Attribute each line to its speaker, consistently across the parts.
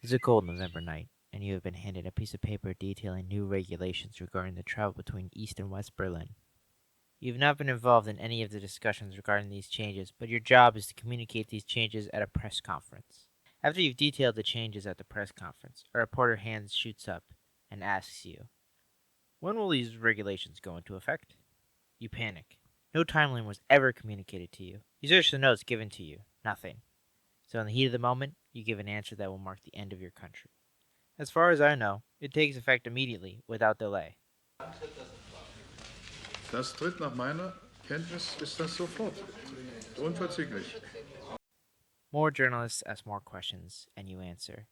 Speaker 1: It's a cold November night, and you have been handed a piece of paper detailing new regulations regarding the travel between East and West Berlin. You have not been involved in any of the discussions regarding these changes, but your job is to communicate these changes at a press conference. After you've detailed the changes at the press conference, a reporter hand shoots up and asks you, "When will these regulations go into effect?" You panic. No timeline was ever communicated to you. You search the notes given to you. Nothing. So in the heat of the moment, you give an answer that will mark the end of your country. As far as I know, it takes effect immediately, without delay.
Speaker 2: Das tritt nach meiner Kenntnis ist das sofort. Unverzüglich.
Speaker 1: More journalists ask more questions, and you answer.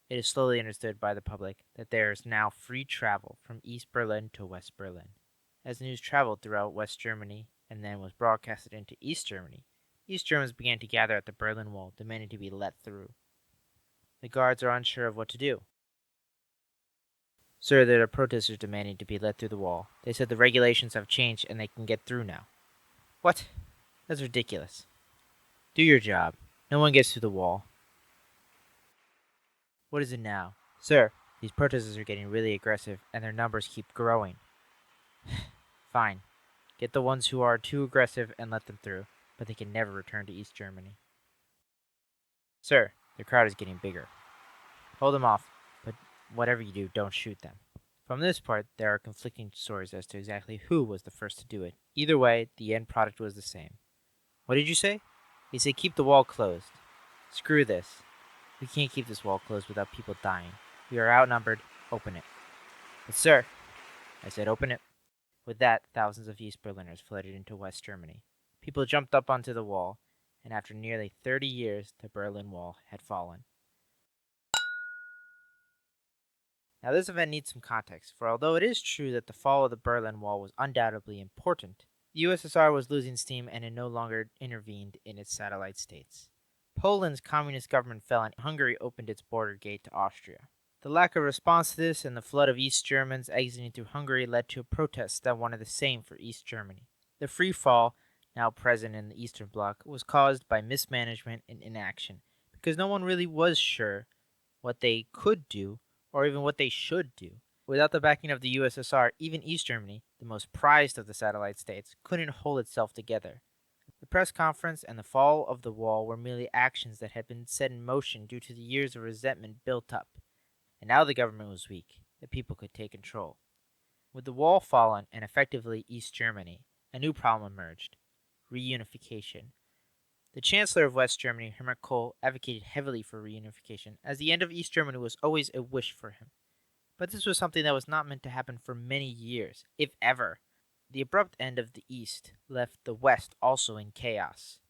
Speaker 1: It is slowly understood by the public that there is now free travel from East Berlin to West Berlin. As the news traveled throughout West Germany and then was broadcasted into East Germany, East Germans began to gather at the Berlin Wall, demanding to be let through. The guards are unsure of what to do. Sir, there are protesters demanding to be let through the wall. They said the regulations have changed and they can get through now. What? That's ridiculous. Do your job. No one gets through the wall. What is it now? Sir, these protesters are getting really aggressive and their numbers keep growing. Fine. Get the ones who are too aggressive and let them through, but they can never return to East Germany. Sir, the crowd is getting bigger. Hold them off, but whatever you do, don't shoot them. From this part, there are conflicting stories as to exactly who was the first to do it. Either way, the end product was the same. What did you say? He said keep the wall closed. Screw this. We can't keep this wall closed without people dying. We are outnumbered. Open it. But sir, I said open it. With that, thousands of East Berliners flooded into West Germany. People jumped up onto the wall, and after nearly 30 years, the Berlin Wall had fallen. Now, this event needs some context, for although it is true that the fall of the Berlin Wall was undoubtedly important, the USSR was losing steam and it no longer intervened in its satellite states. Poland's communist government fell and Hungary opened its border gate to Austria. The lack of response to this and the flood of East Germans exiting through Hungary led to protests that wanted the same for East Germany. The free fall, now present in the Eastern Bloc, was caused by mismanagement and inaction, because no one really was sure what they could do or even what they should do. Without the backing of the USSR, even East Germany, the most prized of the satellite states, couldn't hold itself together. The press conference and the fall of the wall were merely actions that had been set in motion due to the years of resentment built up. And now the government was weak. The people could take control. With the wall fallen and effectively East Germany, a new problem emerged: reunification. The Chancellor of West Germany, Helmut Kohl, advocated heavily for reunification, as the end of East Germany was always a wish for him. But this was something that was not meant to happen for many years, if ever. The abrupt end of the East left the West also in chaos.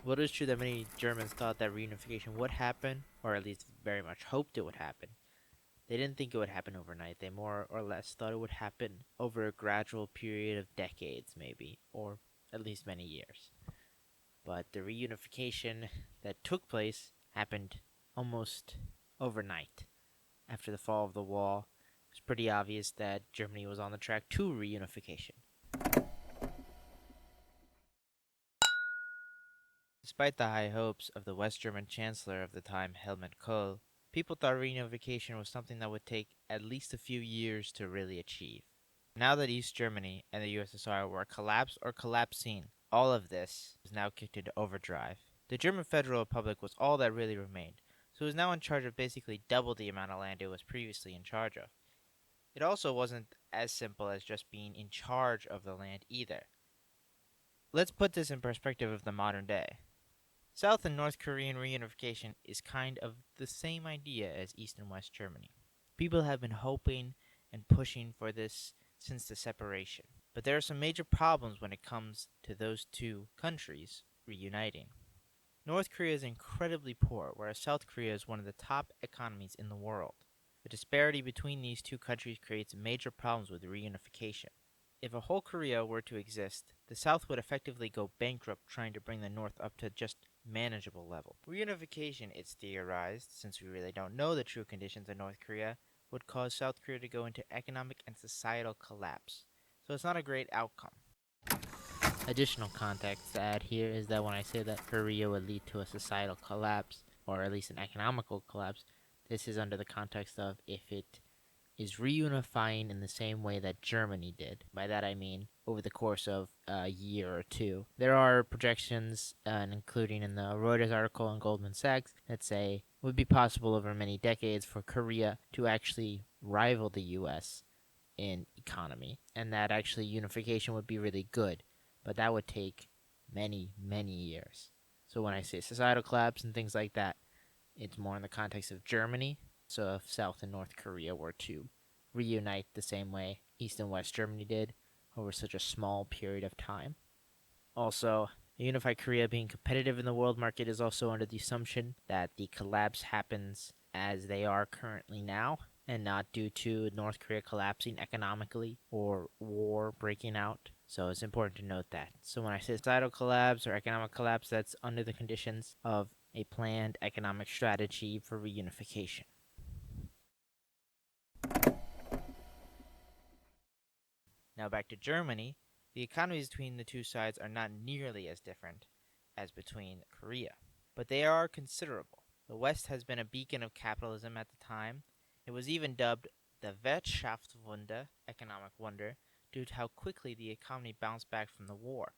Speaker 1: Well, it is true that many Germans thought that reunification would happen, or at least very much hoped it would happen. They didn't think it would happen overnight. They more or less thought it would happen over a gradual period of decades, maybe, or at least many years. But the reunification that took place happened almost overnight. After the fall of the wall, it was pretty obvious that Germany was on the track to reunification. Despite the high hopes of the West German Chancellor of the time, Helmut Kohl, people thought reunification was something that would take at least a few years to really achieve. Now that East Germany and the USSR were collapsed or collapsing, all of this was now kicked into overdrive. The German Federal Republic was all that really remained, so it was now in charge of basically double the amount of land it was previously in charge of. It also wasn't as simple as just being in charge of the land either. Let's put this in perspective of the modern day. South and North Korean reunification is kind of the same idea as East and West Germany. People have been hoping and pushing for this since the separation. But there are some major problems when it comes to those two countries reuniting. North Korea is incredibly poor, whereas South Korea is one of the top economies in the world. The disparity between these two countries creates major problems with reunification. If a whole Korea were to exist, the South would effectively go bankrupt trying to bring the North up to just manageable level. Reunification, it's theorized, since we really don't know the true conditions in North Korea, would cause South Korea to go into economic and societal collapse. So it's not a great outcome. Additional context to add here is that when I say that Korea would lead to a societal collapse, or at least an economical collapse, this is under the context of if it is reunifying in the same way that Germany did. By that I mean over the course of a year or two. There are projections, including in the Reuters article and Goldman Sachs, that say it would be possible over many decades for Korea to actually rival the US in economy, and that actually unification would be really good, but that would take many, many years. So when I say societal collapse and things like that, it's more in the context of Germany. So if South and North Korea were to reunite the same way East and West Germany did over such a small period of time. Also, a unified Korea being competitive in the world market is also under the assumption that the collapse happens as they are currently now and not due to North Korea collapsing economically or war breaking out. So it's important to note that. So when I say societal collapse or economic collapse, that's under the conditions of a planned economic strategy for reunification. Now back to Germany, the economies between the two sides are not nearly as different as between Korea, but they are considerable. The West has been a beacon of capitalism at the time. It was even dubbed the Wirtschaftswunder, economic wonder, due to how quickly the economy bounced back from the war.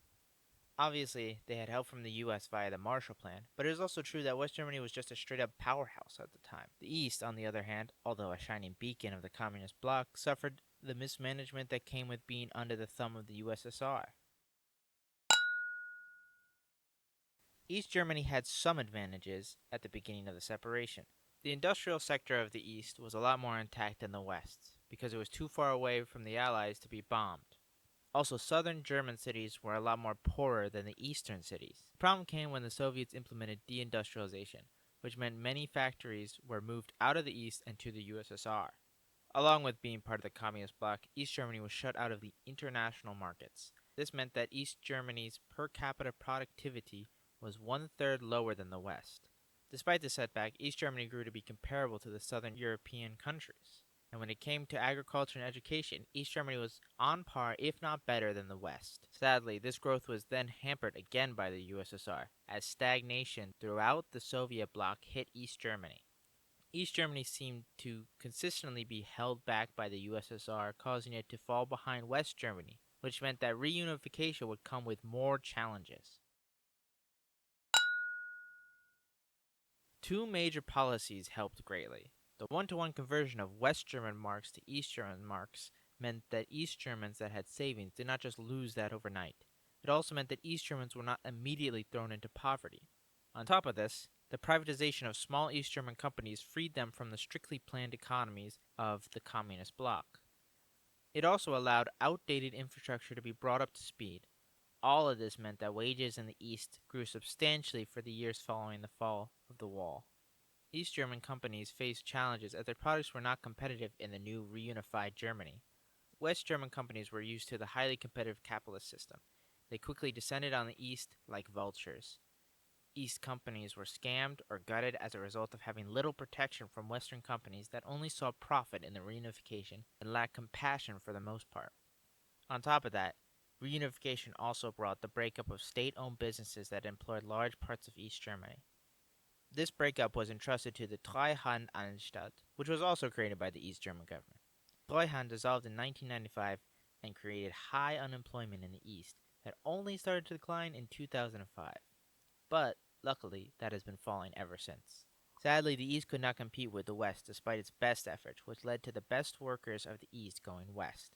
Speaker 1: Obviously, they had help from the US via the Marshall Plan, but it is also true that West Germany was just a straight up powerhouse at the time. The East, on the other hand, although a shining beacon of the communist bloc, suffered the mismanagement that came with being under the thumb of the USSR. East Germany had some advantages at the beginning of the separation. The industrial sector of the East was a lot more intact than the West, because it was too far away from the Allies to be bombed. Also, southern German cities were a lot more poorer than the eastern cities. The problem came when the Soviets implemented deindustrialization, which meant many factories were moved out of the East and to the USSR. Along with being part of the communist bloc, East Germany was shut out of the international markets. This meant that East Germany's per capita productivity was one-third lower than the West. Despite the setback, East Germany grew to be comparable to the southern European countries. And when it came to agriculture and education, East Germany was on par, if not better, than the West. Sadly, this growth was then hampered again by the USSR, as stagnation throughout the Soviet bloc hit East Germany. East Germany seemed to consistently be held back by the USSR, causing it to fall behind West Germany, which meant that reunification would come with more challenges. Two major policies helped greatly. The one-to-one conversion of West German marks to East German marks meant that East Germans that had savings did not just lose that overnight. It also meant that East Germans were not immediately thrown into poverty. On top of this, the privatization of small East German companies freed them from the strictly planned economies of the communist bloc. It also allowed outdated infrastructure to be brought up to speed. All of this meant that wages in the East grew substantially for the years following the fall of the wall. East German companies faced challenges as their products were not competitive in the new reunified Germany. West German companies were used to the highly competitive capitalist system. They quickly descended on the East like vultures. East companies were scammed or gutted as a result of having little protection from Western companies that only saw profit in the reunification and lacked compassion for the most part. On top of that, reunification also brought the breakup of state-owned businesses that employed large parts of East Germany. This breakup was entrusted to the Treuhandanstalt, which was also created by the East German government. Treuhand dissolved in 1995 and created high unemployment in the East that only started to decline in 2005. But, luckily, that has been falling ever since. Sadly, the East could not compete with the West despite its best efforts, which led to the best workers of the East going west,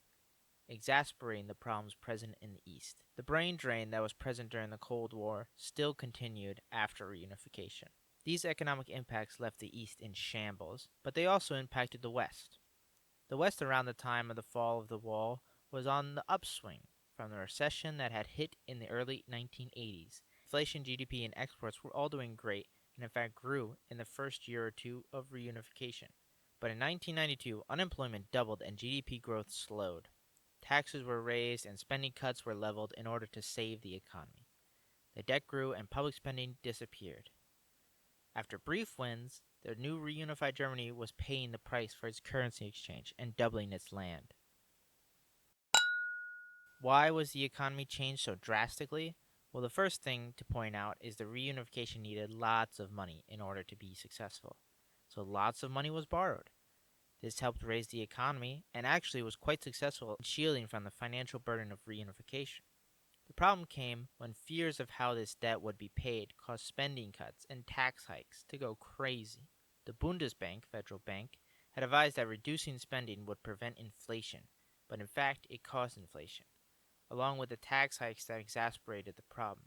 Speaker 1: exacerbating the problems present in the East. The brain drain that was present during the Cold War still continued after reunification. These economic impacts left the East in shambles, but they also impacted the West. The West, around the time of the fall of the wall, was on the upswing from the recession that had hit in the early 1980s. Inflation, GDP, and exports were all doing great, and in fact grew in the first year or two of reunification. But in 1992, unemployment doubled and GDP growth slowed. Taxes were raised and spending cuts were leveled in order to save the economy. The debt grew and public spending disappeared. After brief wins, the new reunified Germany was paying the price for its currency exchange and doubling its land. Why was the economy changed so drastically? Well, the first thing to point out is the reunification needed lots of money in order to be successful. So lots of money was borrowed. This helped raise the economy and actually was quite successful in shielding from the financial burden of reunification. The problem came when fears of how this debt would be paid caused spending cuts and tax hikes to go crazy. The Bundesbank, federal bank, had advised that reducing spending would prevent inflation, but in fact it caused inflation, along with the tax hikes that exacerbated the problem.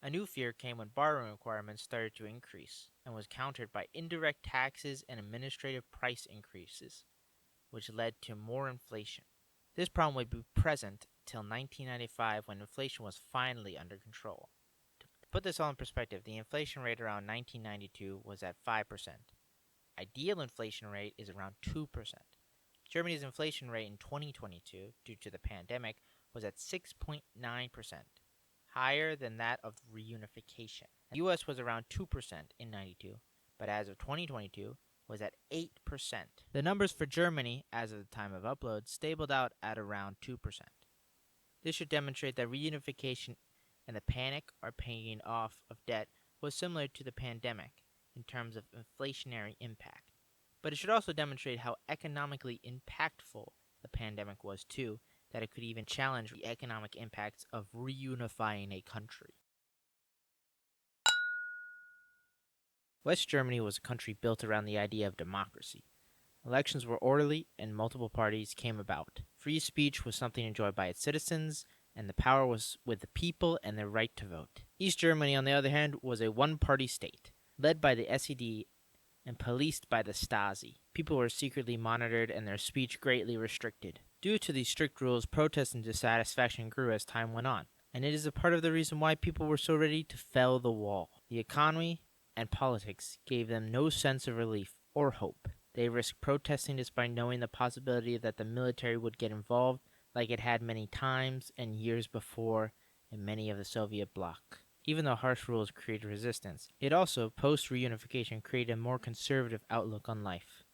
Speaker 1: A new fear came when borrowing requirements started to increase and was countered by indirect taxes and administrative price increases, which led to more inflation. This problem would be present till 1995 when inflation was finally under control. To put this all in perspective, the inflation rate around 1992 was at 5%. Ideal inflation rate is around 2%. Germany's inflation rate in 2022, due to the pandemic, was at 6.9%, higher than that of reunification. The US was around 2% in 92, but as of 2022 was at 8%. The numbers for Germany, as of the time of upload, stabled out at around 2%. This should demonstrate that reunification and the panic or paying off of debt was similar to the pandemic in terms of inflationary impact. But it should also demonstrate how economically impactful the pandemic was too, that it could even challenge the economic impacts of reunifying a country. West Germany was a country built around the idea of democracy. Elections were orderly and multiple parties came about. Free speech was something enjoyed by its citizens, and the power was with the people and their right to vote. East Germany, on the other hand, was a one-party state, led by the SED and policed by the Stasi. People were secretly monitored and their speech greatly restricted. Due to these strict rules, protests and dissatisfaction grew as time went on, and it is a part of the reason why people were so ready to fell the wall. The economy and politics gave them no sense of relief or hope. They risked protesting despite knowing the possibility that the military would get involved, like it had many times and years before in many of the Soviet bloc. Even though harsh rules created resistance, it also, post-reunification, created a more conservative outlook on life.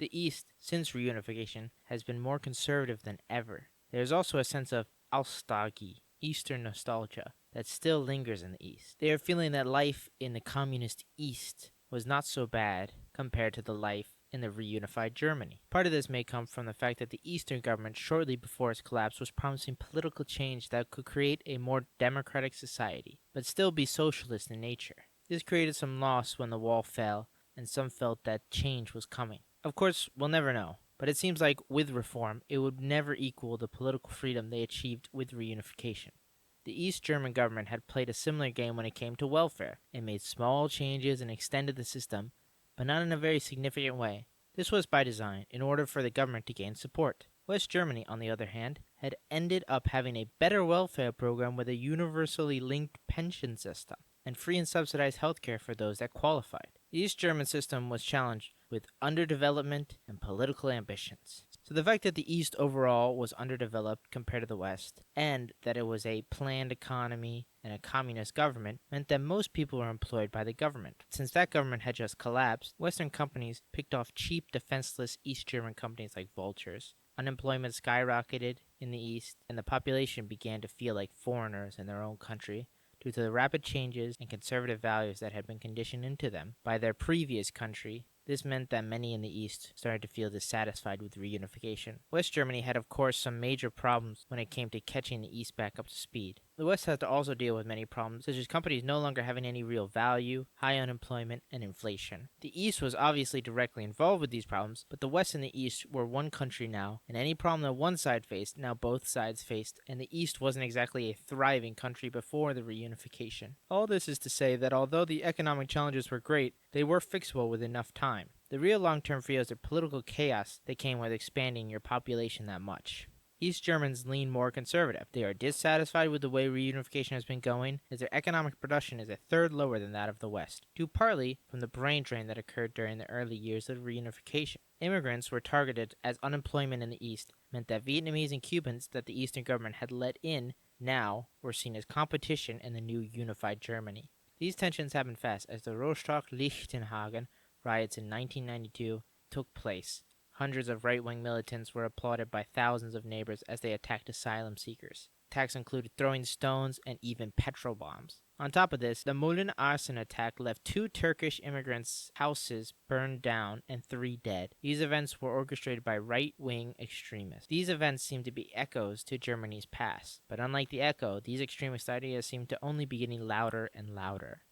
Speaker 1: The East, since reunification, has been more conservative than ever. There is also a sense of Nostalgie, Eastern nostalgia, that still lingers in the East. They are feeling that life in the communist East was not so bad compared to the life in the reunified Germany. Part of this may come from the fact that the Eastern government, shortly before its collapse, was promising political change that could create a more democratic society, but still be socialist in nature. This created some loss when the wall fell, and some felt that change was coming. Of course, we'll never know, but it seems like with reform, it would never equal the political freedom they achieved with reunification. The East German government had played a similar game when it came to welfare. It made small changes and extended the system, but not in a very significant way. This was by design, in order for the government to gain support. West Germany, on the other hand, had ended up having a better welfare program with a universally linked pension system and free and subsidized healthcare for those that qualified. The East German system was challenged with underdevelopment and political ambitions. So the fact that the East overall was underdeveloped compared to the West, and that it was a planned economy and a communist government, meant that most people were employed by the government. Since that government had just collapsed, Western companies picked off cheap, defenseless East German companies like vultures. Unemployment skyrocketed in the East, and the population began to feel like foreigners in their own country due to the rapid changes and conservative values that had been conditioned into them by their previous country. This meant that many in the East started to feel dissatisfied with reunification. West Germany had, of course, some major problems when it came to catching the East back up to speed. The West had to also deal with many problems, such as companies no longer having any real value, high unemployment, and inflation. The East was obviously directly involved with these problems, but the West and the East were one country now, and any problem that one side faced, now both sides faced, and the East wasn't exactly a thriving country before the reunification. All this is to say that although the economic challenges were great, they were fixable with enough time. The real long-term fears are political chaos that came with expanding your population that much. East Germans lean more conservative. They are dissatisfied with the way reunification has been going, as their economic production is a third lower than that of the West, due partly from the brain drain that occurred during the early years of reunification. Immigrants were targeted as unemployment in the East meant that Vietnamese and Cubans that the Eastern government had let in now were seen as competition in the new unified Germany. These tensions happened fast as the Rostock-Lichtenhagen riots in 1992 took place. Hundreds of right-wing militants were applauded by thousands of neighbors as they attacked asylum seekers. Attacks included throwing stones and even petrol bombs. On top of this, the Moulin arson attack left 2 Turkish immigrants' houses burned down and 3 dead. These events were orchestrated by right-wing extremists. These events seem to be echoes to Germany's past, but unlike the echo, these extremist ideas seem to only be getting louder and louder.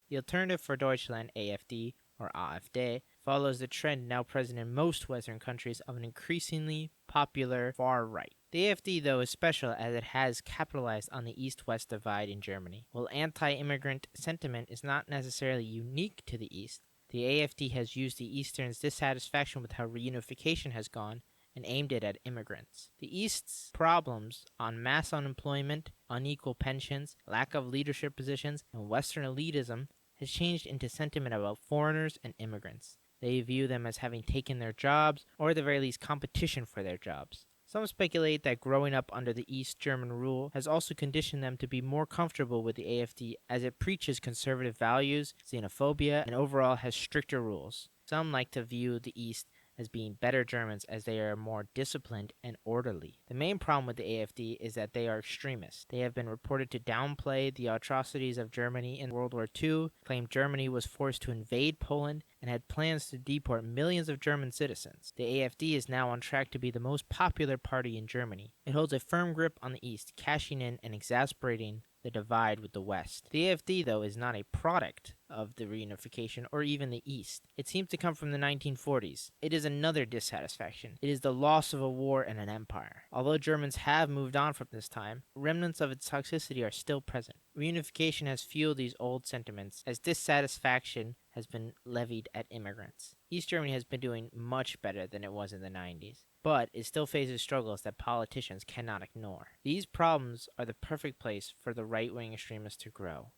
Speaker 1: The Alternative for Deutschland AfD, or AfD, follows the trend now present in most Western countries of an increasingly popular far right. The AfD, though, is special as it has capitalized on the East-West divide in Germany. While anti-immigrant sentiment is not necessarily unique to the East, the AfD has used the Eastern's dissatisfaction with how reunification has gone and aimed it at immigrants. The East's problems on mass unemployment, unequal pensions, lack of leadership positions, and Western elitism has changed into sentiment about foreigners and immigrants. They view them as having taken their jobs, or at the very least competition for their jobs. Some speculate that growing up under the East German rule has also conditioned them to be more comfortable with the AfD as it preaches conservative values, xenophobia, and overall has stricter rules. Some like to view the East as being better Germans as they are more disciplined and orderly. The main problem with the AfD is that they are extremists. They have been reported to downplay the atrocities of Germany in World War II, claim Germany was forced to invade Poland, and had plans to deport millions of German citizens. The AfD is now on track to be the most popular party in Germany. It holds a firm grip on the East, cashing in and exasperating the divide with the West. The AfD, though, is not a product of the reunification or even the East. It seems to come from the 1940s. It is another dissatisfaction. It is the loss of a war and an empire. Although Germans have moved on from this time, remnants of its toxicity are still present. Reunification has fueled these old sentiments as dissatisfaction has been levied at immigrants. East Germany has been doing much better than it was in the 90s, but it still faces struggles that politicians cannot ignore. These problems are the perfect place for the right-wing extremists to grow.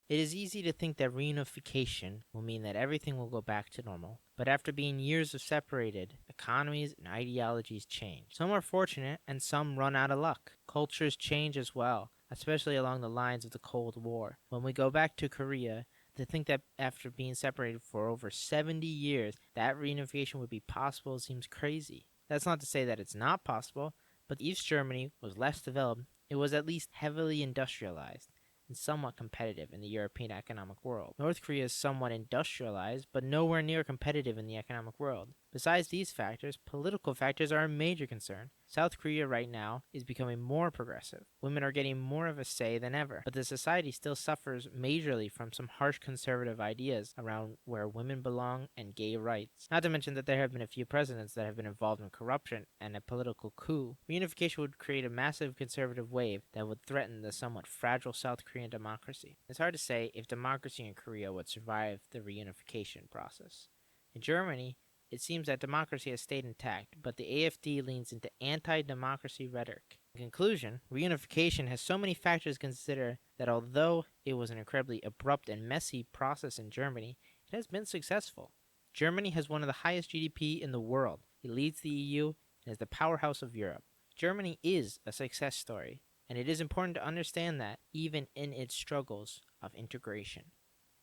Speaker 1: It is easy to think that reunification will mean that everything will go back to normal, but after being years of separated, economies and ideologies change. Some are fortunate and some run out of luck. Cultures change as well, especially along the lines of the Cold War. When we go back to Korea, to think that after being separated for over 70 years, that reunification would be possible seems crazy. That's not to say that it's not possible, but East Germany was less developed. It was at least heavily industrialized and somewhat competitive in the European economic world. North Korea is somewhat industrialized, but nowhere near competitive in the economic world. Besides these factors, political factors are a major concern. South Korea right now is becoming more progressive. Women are getting more of a say than ever, but the society still suffers majorly from some harsh conservative ideas around where women belong and gay rights. Not to mention that there have been a few presidents that have been involved in corruption and a political coup. Reunification would create a massive conservative wave that would threaten the somewhat fragile South Korean democracy. It's hard to say if democracy in Korea would survive the reunification process. In Germany, it seems that democracy has stayed intact, but the AfD leans into anti-democracy rhetoric. In conclusion, reunification has so many factors to consider that although it was an incredibly abrupt and messy process in Germany, it has been successful. Germany has one of the highest GDP in the world. It leads the EU and is the powerhouse of Europe. Germany is a success story, and it is important to understand that even in its struggles of integration.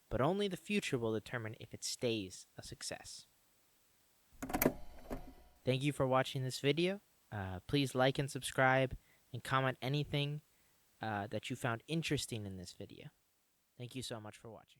Speaker 1: But only the future will determine if it stays a success. Thank you for watching this video. Please like and subscribe and comment anything that you found interesting in this video. Thank you so much for watching.